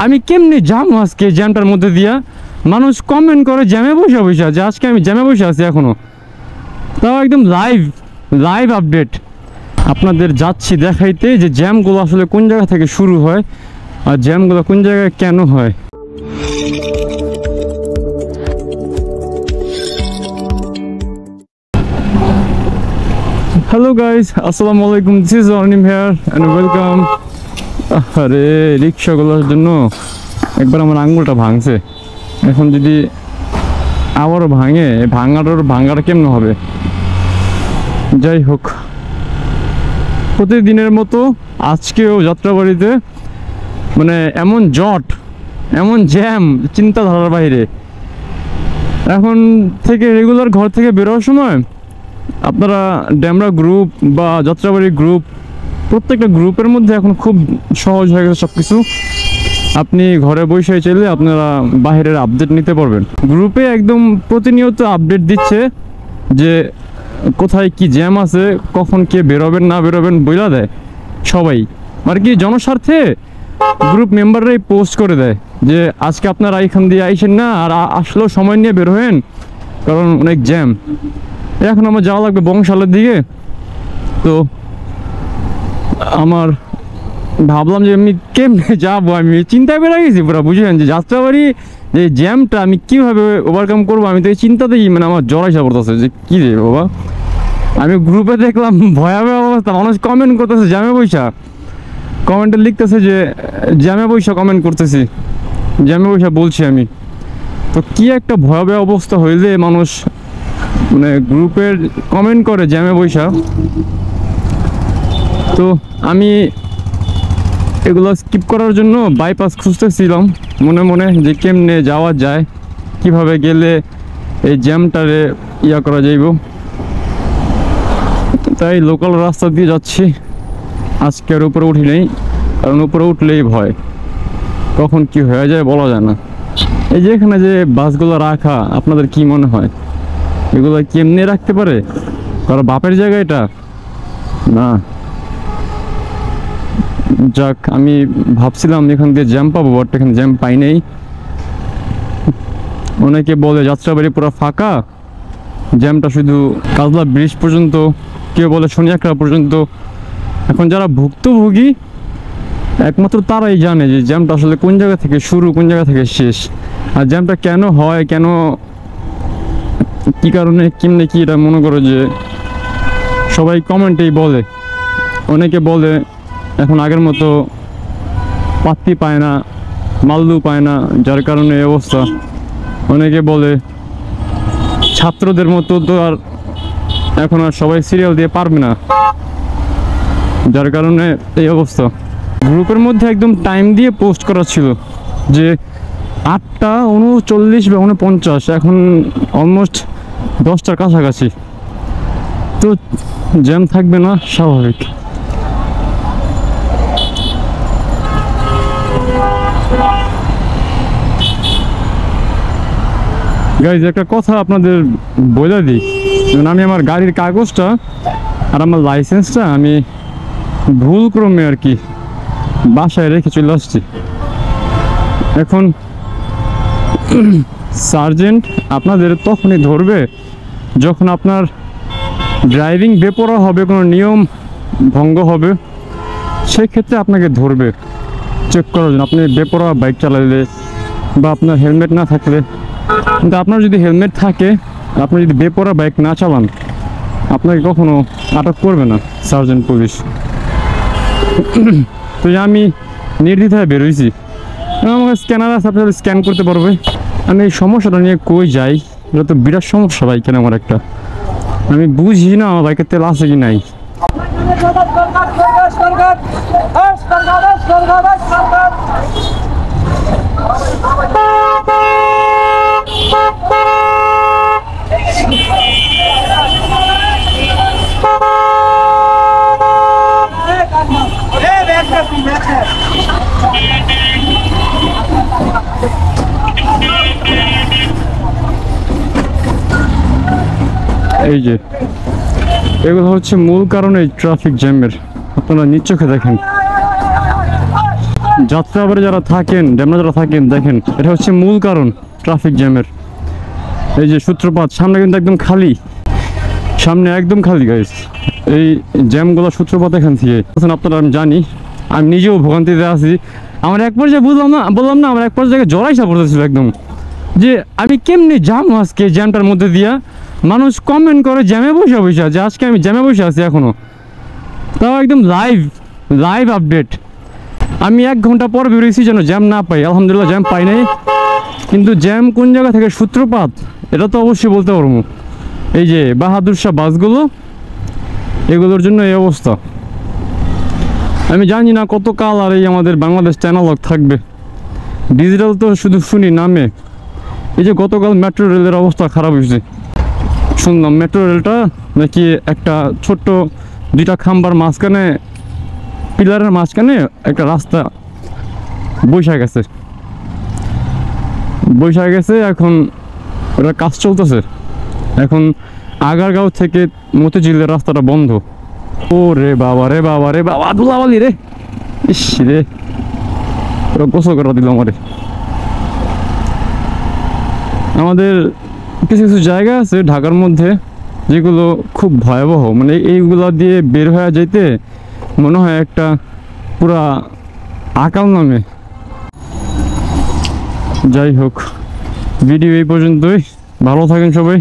আমি কেমনি যাবো আজকে জ্যামটার মধ্যে দিয়া? মানুষ কমেন্ট করে জ্যামে বসে বসে যে আজকে আমি জ্যামে বসে আছি এখনো, তাও একদম লাইভ আপডেট আপনাদের যাচ্ছি দেখাইতে যে জ্যামগুলো আসলে কোন জায়গা থেকে শুরু হয় আর জ্যামগুলো কোন জায়গায় কেন হয়। হ্যালো গাইস, আসসালামু আলাইকুম, this is Arnim here and welcome. আরে রিক্সাগুলোর জন্য একবার আমার আঙুলটা ভাঙছে, এখন যদি আবারও ভাঙে, ভাঙাটা কেমন হবে? যাই হোক, প্রতিদিনের মতো আজকেও যাত্রাবাড়িতে মানে এমন জট, এমন জ্যাম, চিন্তাধারার বাইরে। এখন থেকে রেগুলার ঘর থেকে বেরোবার সময় আপনারা ড্যামরা গ্রুপ বা যাত্রাবাড়ি গ্রুপ, প্রত্যেকটা গ্রুপের মধ্যে এখন খুব সহজ হয়ে গেছে সব কিছু। আপনি ঘরে বসে চাইলে আপনারা বাইরের আপডেট নিতে পারবেন। গ্রুপে একদম প্রতিনিয়ত আপডেট দিচ্ছে যে কোথায় কি জ্যাম আছে, কখন কে বেরোবেন না বেরোবেন বইলা দেয় সবাই, আর কি জনস্বার্থে গ্রুপ মেম্বাররাই পোস্ট করে দেয় যে আজকে আপনারা এখান দিয়ে আইসেন না, আর আসলেও সময় নিয়ে বের হবেন কারণ অনেক জ্যাম। এখন আমার যাওয়া লাগবে বংশালের দিকে, তো আমার ভাবলাম যে আমি কেমনে যাবো, আমি চিন্তায় বেড়ে গেছি পুরো, বুঝলেন যে যাত্রাবাড়ি যে জ্যামটা আমি কীভাবে ওভারকাম করবো, আমি তো এই চিন্তাতেই মানে আমার জ্বর এসে পড়তেছে যে কী রে বাবা। আমি গ্রুপে দেখলাম ভয়াবহ অবস্থা, মানুষ কমেন্ট করতেছে জ্যামে বৈশা, কমেন্টে লিখতেছে যে জ্যামে বৈশা কমেন্ট করতেছি, জ্যামে বৈশা বলছি আমি। তো কি একটা ভয়াবহ অবস্থা হইলে মানুষ মানে গ্রুপের কমেন্ট করে জ্যামে বৈশা। তো আমি এগুলো স্কিপ করার জন্য বাইপাস খুঁজতেছিলাম মনে মনে যে কেমনে যাওয়া যায়, কিভাবে গেলে এই জ্যামটারে ইয়া করা যাইব। তাই লোকাল রাস্তা দিয়ে যাচ্ছি, আজকের উপরে উঠি নেই, কারণ উপরে উঠলেই ভয়, কখন কি হয়ে যায় বলা যায় না। এই যে এখানে যে বাসগুলো রাখা, আপনাদের কি মনে হয় এগুলো কেমনে রাখতে পারে? কারণ বাপের জায়গা এটা না। যাক, আমি ভাবছিলাম এখান দিয়ে জ্যাম পাবো, বাট এখানে জ্যাম পাই নাই। অনেকে বলে যাত্রাবাড়ি পুরো ফাঁকা, জ্যামটা শুধু কাজলা ব্রিজ পর্যন্ত, কেউ বলে শনিয়াকড়া পর্যন্ত। এখন যারা ভুক্তভোগী একমাত্র তারাই জানে যে জ্যামটা আসলে কোন জায়গা থেকে শুরু, কোন জায়গা থেকে শেষ, আর জ্যামটা কেন হয়, কেন কি কারণে কেমনে কি। এটা মনে করো যে সবাই কমেন্টেই বলে, অনেকে বলে এখন আগের মতো পাত্তি পায় না, মাল্লু পায় না, যার কারণে এই অবস্থা। অনেকে বলে ছাত্রদের মতো তো আর এখন আর সবাই সিরিয়াল দিয়ে পারবে না, যার কারণে এই অবস্থা। গ্রুপের মধ্যে একদম টাইম দিয়ে পোস্ট করা ছিল যে 8:39 বা 49, এখন অলমোস্ট 10টার কাছাকাছি। তো জ্যাম থাকবে না, স্বাভাবিক। গাইজ, একটা কথা আপনাদের বলে দিই, আমি আমার গাড়ির কাগজটা আর আমার লাইসেন্সটা আমি ভুলক্রমে আর কি বাসায় রেখে চলে আসছি। এখন সার্জেন্ট আপনাদের তখনই ধরবে যখন আপনার ড্রাইভিং বেপরোয়া হবে, কোনো নিয়ম ভঙ্গ হবে, সেক্ষেত্রে আপনাকে ধরবে চেক করার জন্য। আপনি বেপরোয়া বাইক চালালে বা আপনার হেলমেট না থাকলে, কিন্তু আপনার যদি হেলমেট থাকে, আপনি যদি বেপরোয়া বাইক না চালান, আপনাকে কখনো আটক করবে না সার্জেন্ট পুলিশ। তো আমি নির্দ্বিধায় বেরোইছি, আমার স্ক্যানার আছে, আপনারা স্ক্যান করতে পারবে। আমি এই সমস্যাটা নিয়ে কই যাই, এটা তো বিরাট সমস্যা বাইকের আমার একটা, আমি বুঝি না আমার বাইকের তেল আছে কি নাই। এই যে এগুলো হচ্ছে মূল কারণ এই ট্রাফিক জ্যামের, আপনারা নিজ চোখে দেখেন। যাত্রাবাড়ি যারা থাকেন, ড্যামরা যারা থাকেন, দেখেন এটা হচ্ছে মূল কারণ ট্রাফিক জ্যামের। এই যে সূত্রপাত, সামনে কিন্তু একদম খালি, সামনে একদম খালি গাইস। এই জ্যামগুলো সূত্রপাত এখান থেকে। আপনারা আমি জানি, আমি নিজেও ভোগান্তিতে আছি। আমার এক পর্যায়ে বললাম না আমার এক পর্যায়ে জড়াইসা পড়তেছিল একদম, যে আমি কেমনি যাবো আজকে জ্যামটার মধ্যে দিয়া। মানুষ কমেন্ট করে জ্যামে বসে বসে, যে আজকে আমি জ্যামে বসে আছি এখনো, তাও একদম লাইভ আপডেট। আমি 1 ঘন্টা পর বেরিয়েছি যেন জ্যাম না পাই। আলহামদুলিল্লাহ জ্যাম পাই নাই, কিন্তু জ্যাম কোন জায়গা থেকে সূত্রপাত এটা তো অবশ্যই বলতে পারবো। এই যে বাহাদুর শাহ বাসগুলো, এগুলোর জন্য এই অবস্থা। আমি জানি না কত কাল আর এই আমাদের বাংলাদেশ অ্যানালগ থাকবে। ডিজিটাল তো শুধু শুনি নামে। এই যে গতকাল মেট্রো রেলের অবস্থা খারাপ হয়েছে, শুনলাম মেট্রো রেলটা নাকি একটা ছোট্ট 2টা খাম্বার মাঝখানে, পিলারের মাঝখানে একটা রাস্তা বৈশা গেছে। এখন ওটা কাজ চলতেছে। এখন আগারগাঁও থেকে মতিঝিলের রাস্তাটা বন্ধ। ও রে বাবা ধুলাবালি রে, ইস রে, ওরা গোসল করা দিল আমাদের কিছু কিছু জায়গা আছে ঢাকার মধ্যে যেগুলো খুব ভয়াবহ, মানে এইগুলো দিয়ে বের হয়ে যেতে মনে হয় একটা পুরা আকাল নামে। যাই হোক, ভিডিও এই পর্যন্তই। ভালো থাকেন সবাই।